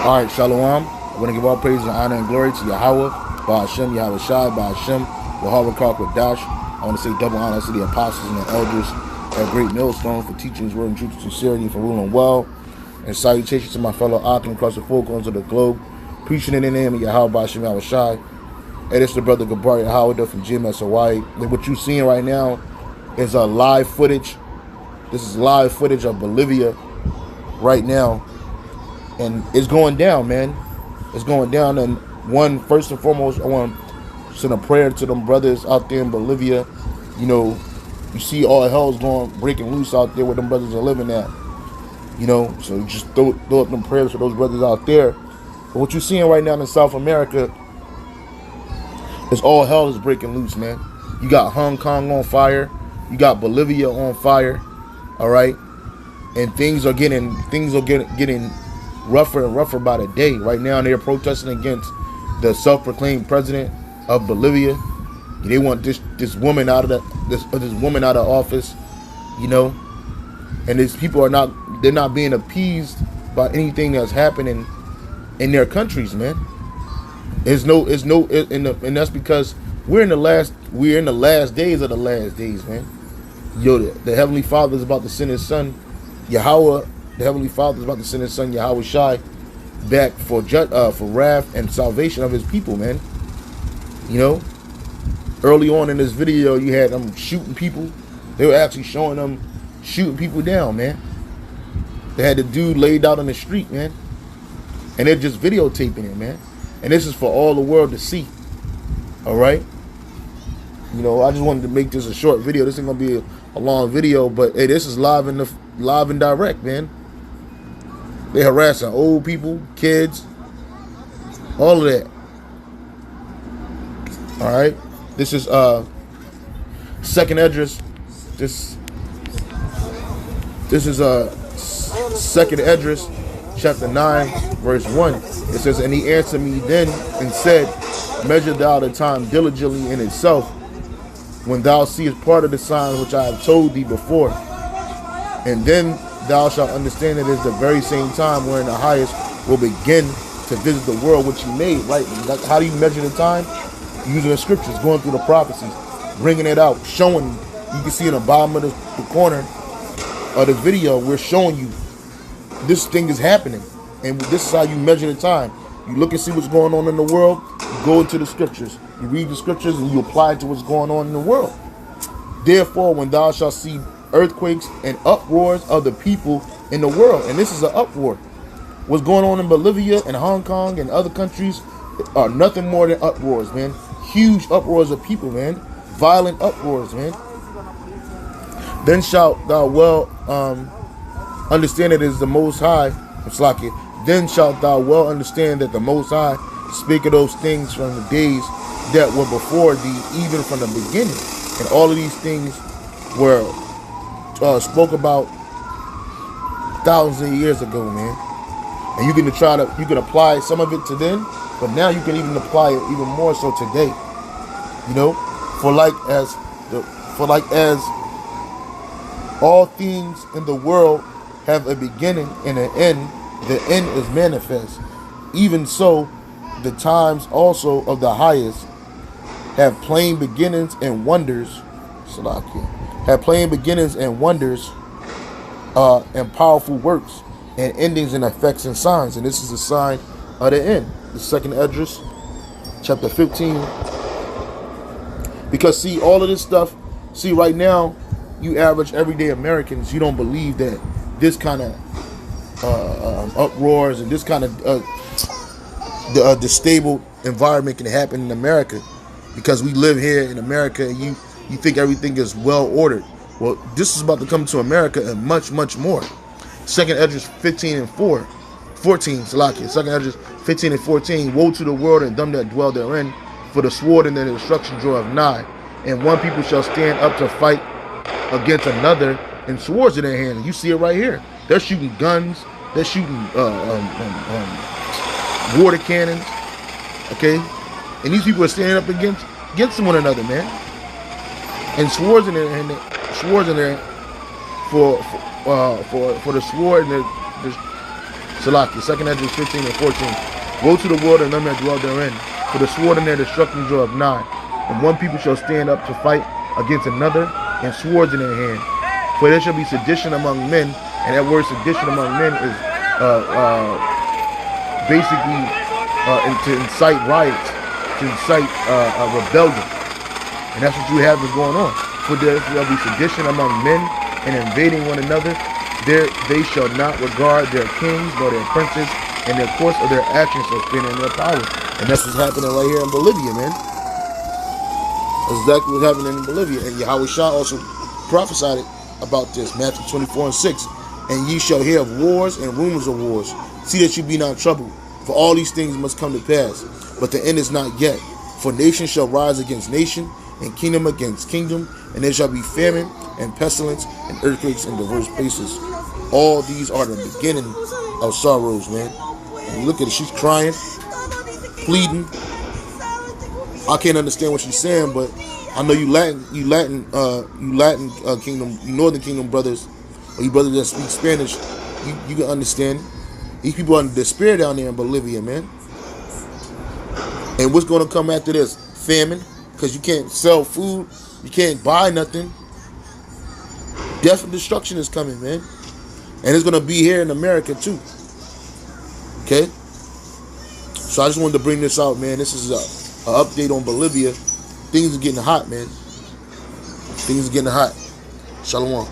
All right, Shalom. I want to give all praise and honor and glory to Yahweh, Ba'ashem, YAHAWADAH, Ba'ashem, YAHAWADAH. I want to say double honor to the apostles and the elders at Great Millstone for teaching His word in truth and sincerity, for ruling well. And salutations to my fellow Akim across the four corners of the globe, preaching in the name of Yahweh, Ba'ashem, YAHAWADAH. And it's the brother Gabar YAHAWADAH from GMSHAWAII. And what you're seeing right now is a live footage. This is live footage of Bolivia right now. And it's going down, man. It's going down. And first and foremost, I want to send a prayer to them brothers out there in Bolivia. You know, you see all hell's breaking loose out there where them brothers are living at. You know, so just throw up them prayers for those brothers out there. But what you're seeing right now in South America is all hell is breaking loose, man. You got Hong Kong on fire. You got Bolivia on fire. All right, and things are getting rougher and rougher by the day. Right now, they're protesting against the self-proclaimed president of Bolivia. They want this woman out of this woman out of office, you know. And these people they're not being appeased by anything that's happening in their countries, man. And that's because we're in the last days of the last days, man. Yo, the Heavenly Father is about to send His Son, Yahweh. The Heavenly Father is about to send His Son, Yahawashi, back for wrath and salvation of His people, man. You know, early on in this video, you had them shooting people. They were actually showing them shooting people down, man. They had the dude laid out on the street, man. And they're just videotaping it, man. And this is for all the world to see. All right? You know, I just wanted to make this a short video. This ain't going to be a long video, but hey, this is live and direct, man. They harassing old people, kids, all of that. All right, this is second Esdras. This is second Esdras, chapter 9, verse 1. It says, "And he answered me then and said, Measure thou the time diligently in itself, when thou seest part of the signs which I have told thee before. And then thou shalt understand that it is the very same time wherein the highest will begin to visit the world which He made." Right? How do you measure the time? Using the scriptures, going through the prophecies, bringing it out, showing. You can see in the bottom of the corner of the video, we're showing you this thing is happening. And this is how you measure the time. You look and see what's going on in the world, you go into the scriptures. You read the scriptures and you apply it to what's going on in the world. "Therefore, when thou shalt see earthquakes and uproars of the people in the world," and this is an uproar. What's going on in Bolivia and Hong Kong and other countries are nothing more than uproars, man. Huge uproars of people, man. Violent uproars, man. "Then shalt thou well understand it is the Most High." Then shalt thou well understand that the Most High spake of those things from the days that were before thee, even from the beginning. And all of these things were spoke about thousands of years ago, man. And you can apply some of it to then, but now you can even apply it even more so today. You know, for like as all things in the world have a beginning and an end, the end is manifest. Even so, the times also of the highest have plain beginnings and wonders. Have plain beginnings and wonders, and powerful works, and endings and effects and signs. And this is a sign of the end. The second Esdras, chapter 15. Because see, all of this stuff. See, right now, you average everyday Americans, you don't believe that this kind of uproars and this kind of the stable environment can happen in America, because we live here in America and you think everything is well ordered. Well, this is about to come to America and much, much more. Second Esdras 15 and 14, Second Esdras 15 and 14. "Woe to the world and them that dwell therein, for the sword and the destruction draweth nigh. And one people shall stand up to fight against another, and swords in their hands." And you see it right here. They're shooting guns. They're shooting water cannons. Okay, and these people are standing up against one another, man. And swords in their hand, for the sword and the Salaki, 2nd Esdras 15 and 14. Woe to the world and them that dwell therein, for the sword in their destruction draweth nigh. And one people shall stand up to fight against another, and swords in their hand. For there shall be sedition among men, and that word sedition among men is basically to incite riots, to incite rebellion. And that's what you have is going on. For there shall be sedition among men, and invading one another. There they shall not regard their kings nor their princes, and their course of their actions shall stand in their power. And that's what's happening right here in Bolivia, man. That's exactly what's happening in Bolivia. And Yahawadah also prophesied about this, Matthew 24 and 6. And ye shall hear of wars and rumors of wars. See that you be not troubled, for all these things must come to pass. But the end is not yet. For nation shall rise against nation, and kingdom against kingdom, and there shall be famine and pestilence and earthquakes in diverse places. All these are the beginning of sorrows, man. And you look at it, she's crying, pleading. I can't understand what she's saying, but I know you Latin kingdom, you Northern Kingdom brothers, or you brothers that speak Spanish, you can understand. These people are in despair down there in Bolivia, man. And what's going to come after this? Famine, because you can't sell food, you can't buy nothing. Death and destruction is coming, man. And it's going to be here in America too. Okay? So I just wanted to bring this out, man. This is an update on Bolivia. Things are getting hot, man. Things are getting hot. Shalom.